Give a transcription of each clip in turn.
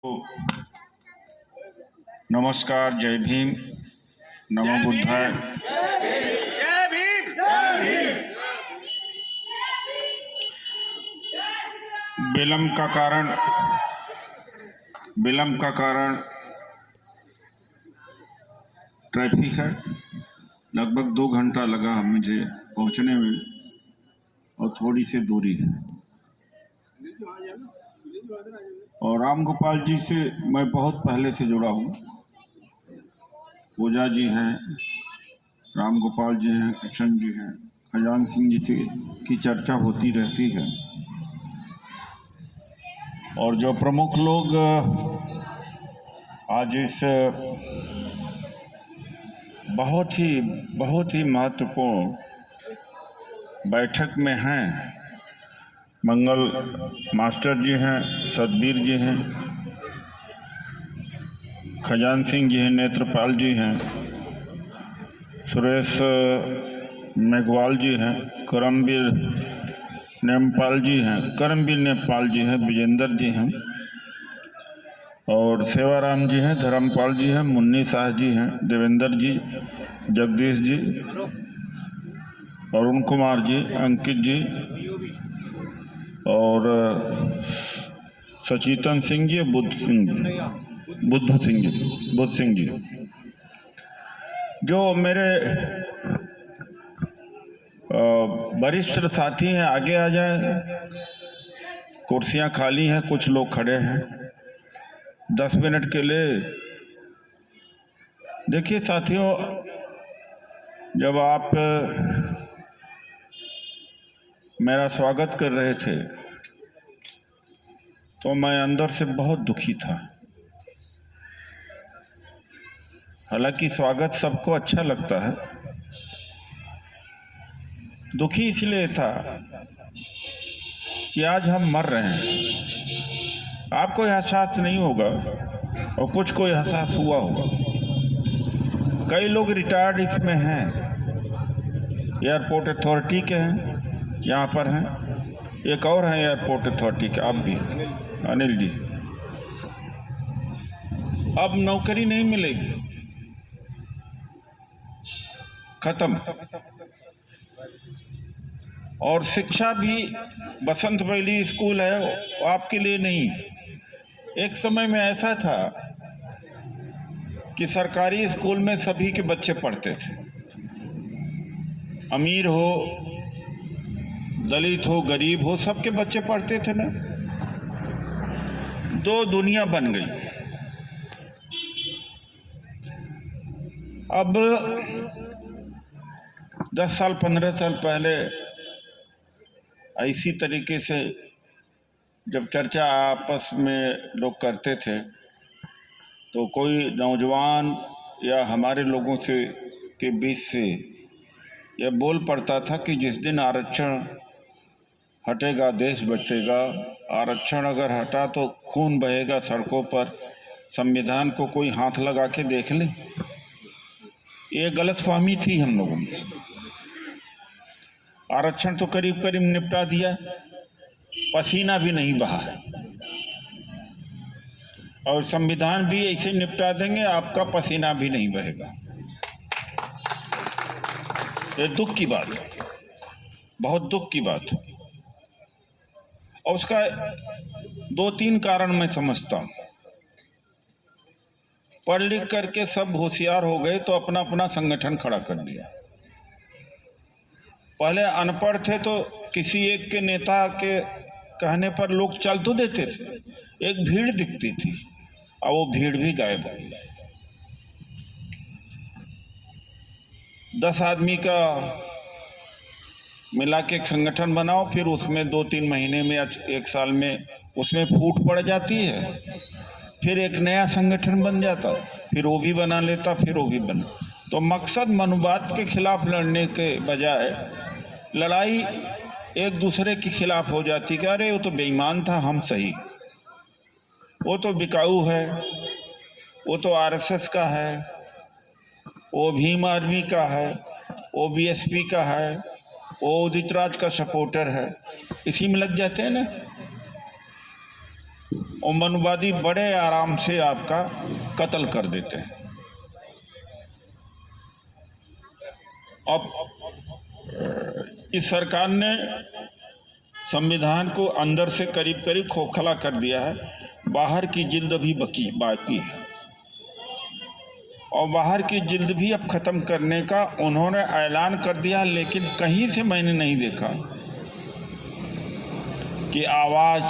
तो नमस्कार, जय भीम, नमो बुद्धाय। जय भीम जय भीम। विलंब का कारण ट्रैफिक है। लगभग 2 घंटा लगा मुझे पहुंचने में और थोड़ी सी दूरी है। और राम गोपाल जी से मैं बहुत पहले से जुड़ा हूँ। पूजा जी हैं, राम गोपाल जी हैं, कृष्ण जी हैं, खजान सिंह जी से की चर्चा होती रहती है। और जो प्रमुख लोग आज इस बहुत ही महत्वपूर्ण बैठक में हैं, मंगल मास्टर जी हैं, सतबीर जी हैं, खजान सिंह जी हैं, नेत्रपाल जी हैं, सुरेश मेघवाल जी हैं, करमवीर नेपाल जी हैं, विजेंद्र जी हैं, और सेवाराम जी हैं, धर्मपाल जी हैं, मुन्नी शाह जी हैं, देवेंद्र जी, जगदीश जी, अरुण कुमार जी, अंकित जी, और सचेतन सिंह जी, बुद्ध सिंह जी, जो मेरे वरिष्ठ साथी हैं, आगे आ जाए। कुर्सियां खाली हैं, कुछ लोग खड़े हैं। 10 मिनट के लिए। देखिए साथियों, जब आप मेरा स्वागत कर रहे थे तो मैं अंदर से बहुत दुखी था। हालांकि स्वागत सबको अच्छा लगता है, दुखी इसलिए था कि आज हम मर रहे हैं। आपको एहसास नहीं होगा और कुछ को एहसास हुआ होगा। कई लोग रिटायर्ड इसमें हैं, एयरपोर्ट अथॉरिटी के हैं, यहाँ पर हैं। एक और हैं एयरपोर्ट अथॉरिटी के, आप भी, अनिल जी। अब नौकरी नहीं मिलेगी, खत्म। और शिक्षा भी, बसंत वैली स्कूल है, वो आपके लिए नहीं। एक समय में ऐसा था कि सरकारी स्कूल में सभी के बच्चे पढ़ते थे, अमीर हो, दलित हो, गरीब हो, सबके बच्चे पढ़ते थे ना। दो दुनिया बन गई। अब 10 साल 15 साल पहले इसी तरीके से जब चर्चा आपस में लोग करते थे तो कोई नौजवान या हमारे लोगों से के बीच से यह बोल पड़ता था कि जिस दिन आरक्षण हटेगा देश बचेगा। आरक्षण अगर हटा तो खून बहेगा सड़कों पर, संविधान को कोई हाथ लगा के देख ले। ये गलतफहमी थी हम लोगों में। आरक्षण तो करीब करीब निपटा दिया, पसीना भी नहीं बहा, और संविधान भी ऐसे निपटा देंगे आपका पसीना भी नहीं बहेगा। ये दुख की बात है, बहुत दुख की बात है। और उसका 2-3 कारण मैं समझता हूं। पढ़ लिख करके सब होशियार हो गए तो अपना अपना संगठन खड़ा कर दिया। पहले अनपढ़ थे तो किसी एक के नेता के कहने पर लोग चल तो देते थे, एक भीड़ दिखती थी, और वो भीड़ भी गायब हो गई। 10 आदमी का मिला के एक संगठन बनाओ, फिर उसमें 2-3 महीने में या 1 साल में उसमें फूट पड़ जाती है, फिर एक नया संगठन बन जाता, फिर वो भी बना लेता, फिर वो भी बना। तो मकसद मनुवाद के खिलाफ लड़ने के बजाय लड़ाई एक दूसरे के खिलाफ हो जाती कि अरे वो तो बेईमान था, हम सही, वो तो बिकाऊ है, वो तो आरएसएस का है, वो भीम आर्मी का है, वो बीएसपी का है, वो उदित राज का सपोर्टर है। इसी में लग जाते हैं ना। और मनुवादी बड़े आराम से आपका कत्ल कर देते हैं। अब इस सरकार ने संविधान को अंदर से करीब करीब खोखला कर दिया है, बाहर की जिल्द अभी बाकी है, और बाहर की जिल्द भी अब खत्म करने का उन्होंने ऐलान कर दिया। लेकिन कहीं से मैंने नहीं देखा कि आवाज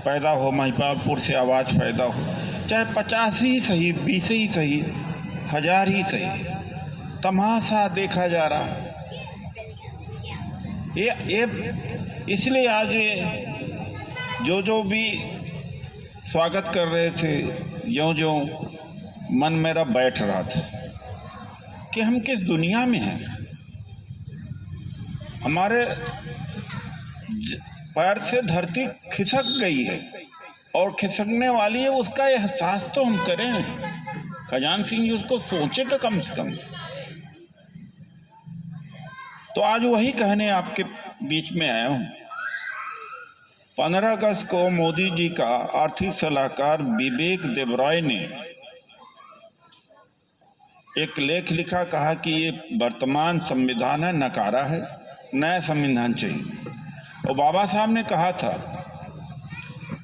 पैदा हो, महिपालपुर से आवाज पैदा हो, चाहे 50 ही सही, 20 ही सही, 1000 ही सही, तमाशा देखा जा रहा है। ये इसलिए आज जो भी स्वागत कर रहे थे, जो मन मेरा बैठ रहा था कि हम किस दुनिया में हैं। हमारे पैर से धरती खिसक गई है और खिसकने वाली है, उसका एहसास तो हम करें। खजान सिंह जी उसको सोचे तो कम से कम। तो आज वही कहने आपके बीच में आया हूं। 15 अगस्त को मोदी जी का आर्थिक सलाहकार विवेक देबरॉय ने एक लेख लिखा, कहा कि ये वर्तमान संविधान है, नकारा है, नया संविधान चाहिए। और बाबा साहब ने कहा था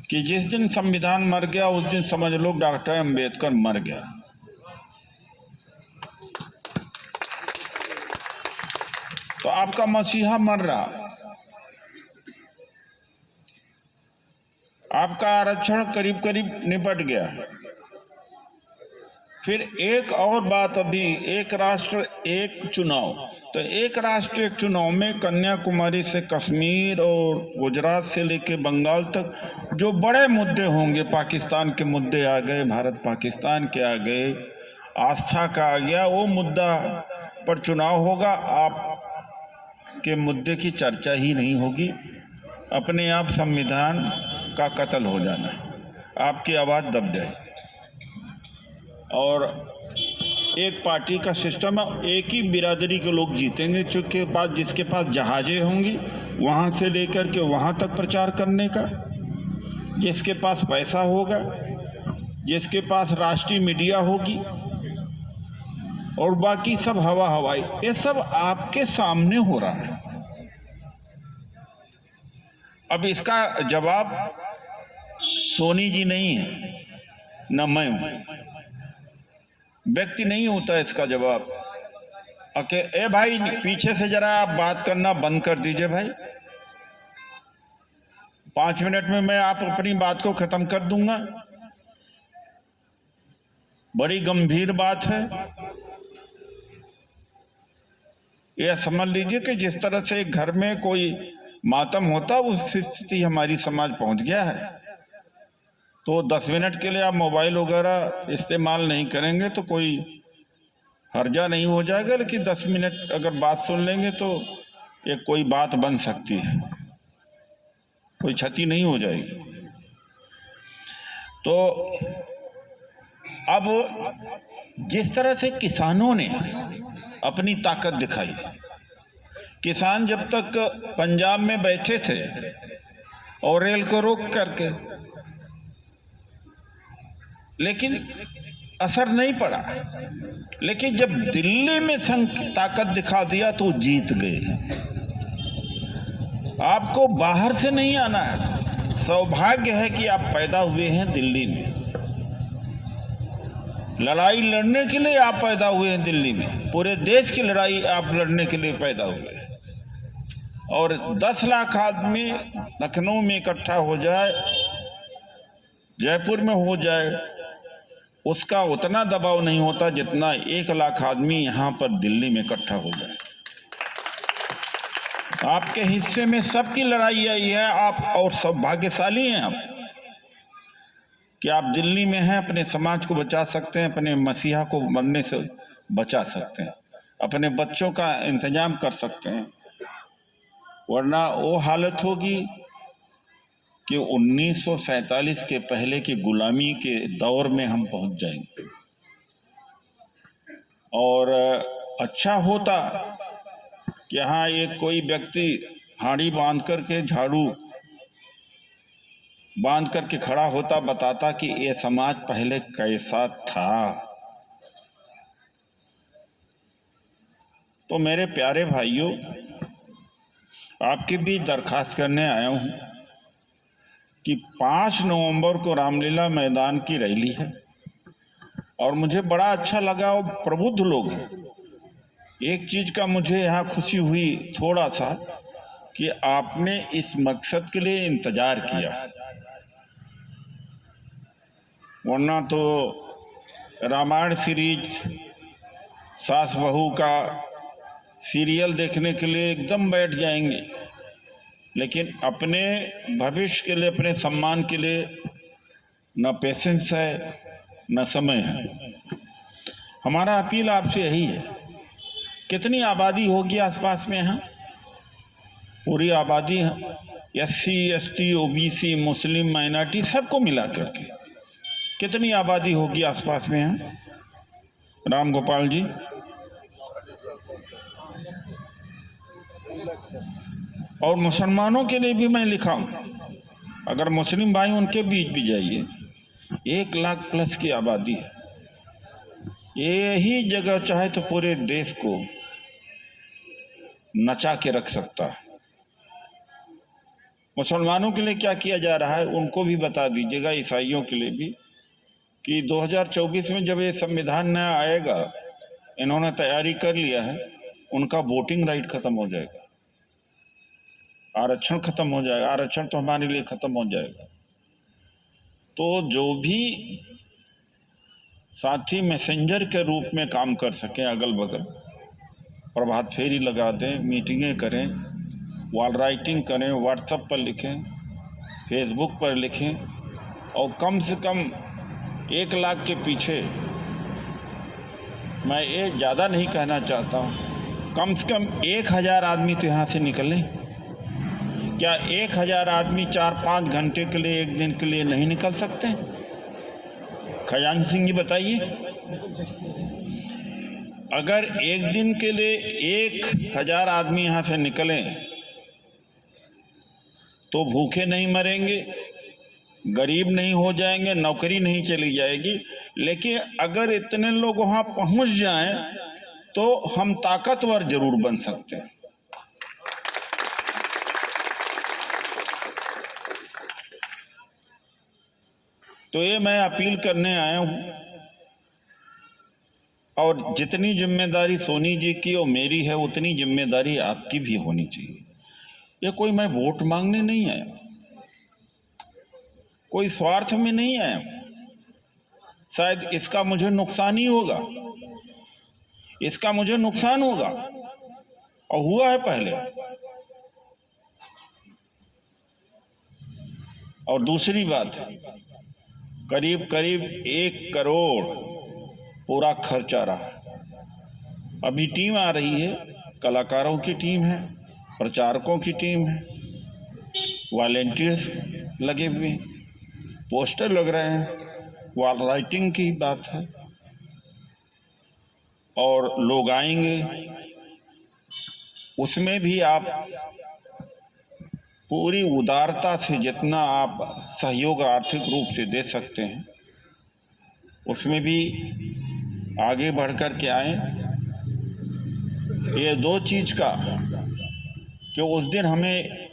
कि जिस दिन संविधान मर गया उस दिन समझ लो डॉक्टर अंबेडकर मर गया। तो आपका मसीहा मर रहा, आपका आरक्षण करीब करीब निपट गया। फिर एक और बात, अभी एक राष्ट्र एक चुनाव, तो एक राष्ट्र एक चुनाव में कन्याकुमारी से कश्मीर और गुजरात से लेके बंगाल तक जो बड़े मुद्दे होंगे, पाकिस्तान के मुद्दे आ गए, भारत पाकिस्तान के आ गए, आस्था का आ गया, वो मुद्दा पर चुनाव होगा। आप के मुद्दे की चर्चा ही नहीं होगी, अपने आप संविधान का कत्ल हो जाना, आपकी आवाज़ दब जाएगी। और एक पार्टी का सिस्टम है, एक ही बिरादरी के लोग जीतेंगे, जिसके पास जहाजें होंगी वहाँ से लेकर के वहाँ तक प्रचार करने का, जिसके पास पैसा होगा, जिसके पास राष्ट्रीय मीडिया होगी, और बाकी सब हवा हवाई। ये सब आपके सामने हो रहा है। अब इसका जवाब सोनी जी नहीं है, न मैं हूं, व्यक्ति नहीं होता इसका जवाब। ए भाई, पीछे से जरा आप बात करना बंद कर दीजिए भाई, 5 मिनट में मैं आप अपनी बात को खत्म कर दूंगा। बड़ी गंभीर बात है। यह समझ लीजिए कि जिस तरह से एक घर में कोई मातम होता, उस स्थिति हमारी समाज पहुंच गया है। तो 10 मिनट के लिए आप मोबाइल वगैरह इस्तेमाल नहीं करेंगे तो कोई हर्जा नहीं हो जाएगा, लेकिन 10 मिनट अगर बात सुन लेंगे तो एक कोई बात बन सकती है, कोई क्षति नहीं हो जाएगी। तो अब जिस तरह से किसानों ने अपनी ताकत दिखाई, किसान जब तक पंजाब में बैठे थे और रेल को रोक करके, लेकिन असर नहीं पड़ा। लेकिन जब दिल्ली में संघ ताकत दिखा दिया तो जीत गए। आपको बाहर से नहीं आना है, सौभाग्य है कि आप पैदा हुए हैं दिल्ली में, लड़ाई लड़ने के लिए आप पैदा हुए हैं दिल्ली में, पूरे देश की लड़ाई आप लड़ने के लिए पैदा हुए हैं। और 10 लाख आदमी लखनऊ में इकट्ठा हो जाए, जयपुर में हो जाए, उसका उतना दबाव नहीं होता जितना 1 लाख आदमी यहां पर दिल्ली में इकट्ठा हो जाए। आपके हिस्से में सबकी लड़ाई आई है, आप और सौभाग्यशाली हैं आप कि आप दिल्ली में हैं, अपने समाज को बचा सकते हैं, अपने मसीहा को मरने से बचा सकते हैं, अपने बच्चों का इंतजाम कर सकते हैं। वरना वो हालत होगी कि 1947 के पहले की गुलामी के दौर में हम पहुंच जाएंगे। और अच्छा होता कि यहाँ एक कोई व्यक्ति हाड़ी बांध करके झाड़ू बांध करके खड़ा होता, बताता कि ये समाज पहले कैसा था। तो मेरे प्यारे भाइयों, आपकी भी दरखास्त करने आया हूं कि 5 नवंबर को रामलीला मैदान की रैली है और मुझे बड़ा अच्छा लगा, और प्रबुद्ध लोग हैं। एक चीज का मुझे यहाँ खुशी हुई थोड़ा सा, कि आपने इस मकसद के लिए इंतजार किया, वरना तो रामायण सीरीज, सास बहू का सीरियल देखने के लिए एकदम बैठ जाएंगे, लेकिन अपने भविष्य के लिए, अपने सम्मान के लिए न पेशेंस है न समय है। हमारा अपील आपसे यही है, कितनी आबादी होगी आसपास में? यहाँ पूरी आबादी SC ST OBC मुस्लिम माइनॉरिटी सबको मिला करके कितनी आबादी होगी आसपास में? यहाँ राम गोपाल जी, और मुसलमानों के लिए भी मैं लिखा हूं, अगर मुस्लिम भाई उनके बीच भी जाइए, 1 लाख प्लस की आबादी है। यही जगह चाहे तो पूरे देश को नचा के रख सकता है। मुसलमानों के लिए क्या किया जा रहा है उनको भी बता दीजिएगा, ईसाइयों के लिए भी, कि 2024 में जब ये संविधान नया आएगा, इन्होंने तैयारी कर लिया है, उनका वोटिंग राइट खत्म हो जाएगा, आरक्षण खत्म हो जाएगा। आरक्षण तो हमारे लिए खत्म हो जाएगा। तो जो भी साथी मैसेंजर के रूप में काम कर सकें, अगल बगल प्रभात फेरी लगा दें, मीटिंगें करें, वॉल राइटिंग करें, व्हाट्सएप पर लिखें, फेसबुक पर लिखें, और कम से कम 1 लाख के पीछे, मैं ये ज़्यादा नहीं कहना चाहता हूँ, कम से कम 1000 आदमी तो यहाँ से निकलें। क्या 1000 आदमी 4-5 घंटे के लिए, एक दिन के लिए नहीं निकल सकते? खजांची सिंह जी बताइए, अगर एक दिन के लिए 1000 आदमी यहाँ से निकलें तो भूखे नहीं मरेंगे, गरीब नहीं हो जाएंगे, नौकरी नहीं चली जाएगी। लेकिन अगर इतने लोग वहां पहुंच जाएं तो हम ताकतवर जरूर बन सकते हैं। तो ये मैं अपील करने आया हूं, और जितनी जिम्मेदारी सोनी जी की और मेरी है, उतनी जिम्मेदारी आपकी भी होनी चाहिए। ये कोई मैं वोट मांगने नहीं आया, कोई स्वार्थ में नहीं आया, शायद इसका मुझे नुकसान ही होगा, इसका मुझे नुकसान होगा, और हुआ है पहले। और दूसरी बात, करीब करीब 1 करोड़ पूरा खर्चा रहा। अभी टीम आ रही है, कलाकारों की टीम है, प्रचारकों की टीम है, वॉलेंटियर्स लगे हुए हैं, पोस्टर लग रहे हैं, वॉल राइटिंग की बात है, और लोग आएंगे। उसमें भी आप पूरी उदारता से जितना आप सहयोग आर्थिक रूप से दे सकते हैं, उसमें भी आगे बढ़ कर के आए। ये 2 चीज का, कि उस दिन हमें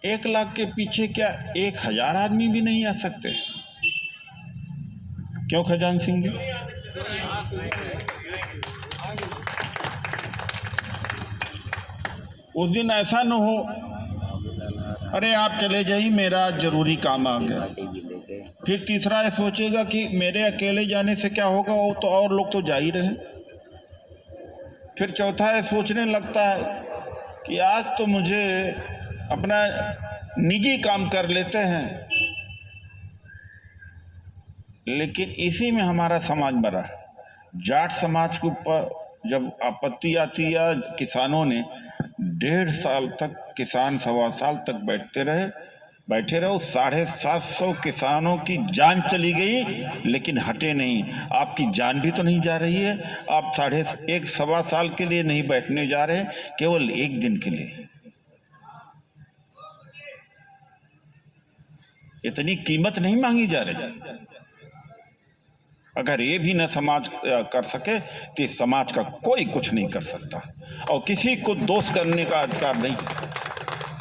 1 लाख के पीछे क्या 1000 आदमी भी नहीं आ सकते? क्यों खजांची सिंह जी? उस दिन ऐसा न हो, अरे आप चले जाइए, मेरा जरूरी काम आ गया। फिर तीसरा ये सोचेगा कि मेरे अकेले जाने से क्या होगा, वो तो और लोग तो जा ही रहे। फिर चौथा ये सोचने लगता है कि आज तो मुझे अपना निजी काम कर लेते हैं, लेकिन इसी में हमारा समाज मरा। जाट समाज के ऊपर जब आपत्ति आती है, किसानों ने 1.5 साल तक, किसान 1.25 साल तक बैठे रहे, 750 किसानों की जान चली गई, लेकिन हटे नहीं। आपकी जान भी तो नहीं जा रही है, आप 1.25 साल के लिए नहीं बैठने जा रहे, केवल 1 दिन के लिए। इतनी कीमत नहीं मांगी जा रही। अगर ये भी न समाज कर सके तो इस समाज का कोई कुछ नहीं कर सकता। और किसी को दोष करने का अधिकार नहीं,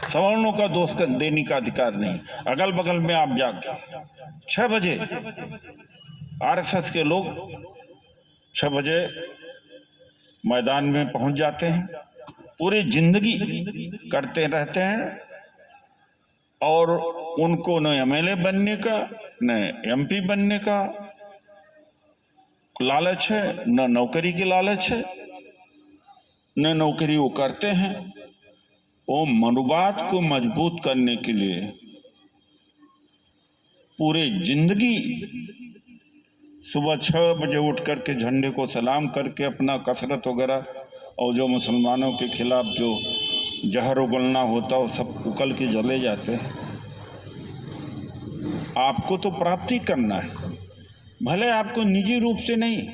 सवर्णों का दोष देने का अधिकार नहीं। अगल बगल में आप जाके 6 बजे आरएसएस के लोग 6 बजे मैदान में पहुंच जाते हैं, पूरी जिंदगी करते रहते हैं और उनको न एमएलए बनने का न एमपी बनने का लालच है, न नौकरी की लालच है, न नौकरी वो करते हैं। वो मनोवाद को मजबूत करने के लिए पूरे जिंदगी सुबह 6 बजे उठ करके झंडे को सलाम करके अपना कसरत वगैरह और जो मुसलमानों के खिलाफ जो जहर उगलना होता वो सब उगल के जले जाते हैं। आपको तो प्राप्ति करना है, भले आपको निजी रूप से नहीं,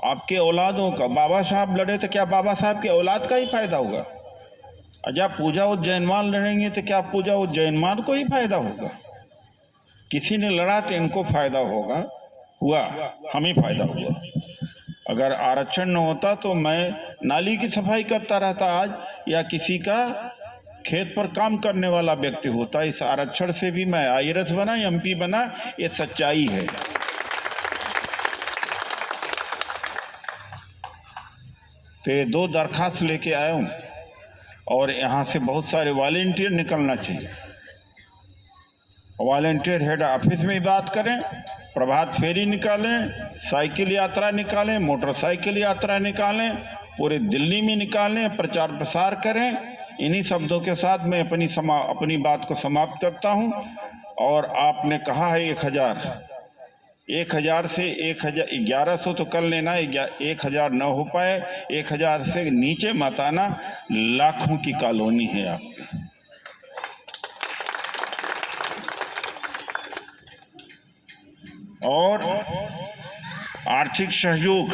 आपके औलादों का। बाबा साहब लड़े तो क्या बाबा साहब के औलाद का ही फायदा होगा? जब पूजा उज्जैनमान लड़ेंगे तो क्या पूजा उज्जैनमान को ही फायदा होगा? किसी ने लड़ा तो इनको फायदा होगा, हुआ हमें फायदा हुआ। अगर आरक्षण न होता तो मैं नाली की सफाई करता रहता आज, या किसी का खेत पर काम करने वाला व्यक्ति होता। इस आरक्षण से भी मैं आईएएस बना, एमपी बना, ये सच्चाई है। तो ये 2 दरखास्त लेके आया हूं और यहाँ से बहुत सारे वॉलेंटियर निकलना चाहिए। वॉलेंटियर हेड ऑफिस में ही बात करें, प्रभात फेरी निकालें, साइकिल यात्रा निकालें, मोटरसाइकिल यात्रा निकालें, पूरे दिल्ली में निकालें, प्रचार प्रसार करें। इन्हीं शब्दों के साथ मैं अपनी बात को समाप्त करता हूं। और आपने कहा है 1000 से 1100 तो कर लेना, 1000 न हो पाए, 1000 से नीचे मत आना। लाखों की कॉलोनी है आपकी। और आर्थिक सहयोग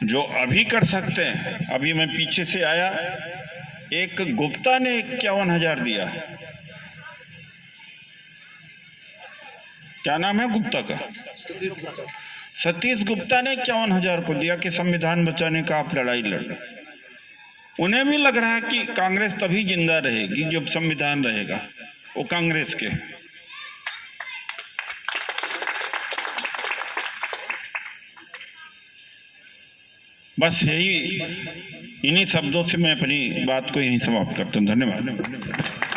जो अभी कर सकते हैं, अभी मैं पीछे से आया, एक गुप्ता ने 51,000 दिया। क्या नाम है गुप्ता का? सतीश गुप्ता ने 51,000 को दिया कि संविधान बचाने का आप लड़ाई लड़ रहे। उन्हें भी लग रहा है कि कांग्रेस तभी जिंदा रहेगी जब संविधान रहेगा। वो कांग्रेस के। बस यही, इन्हीं शब्दों से मैं अपनी बात को यहीं समाप्त करता हूँ। धन्यवाद।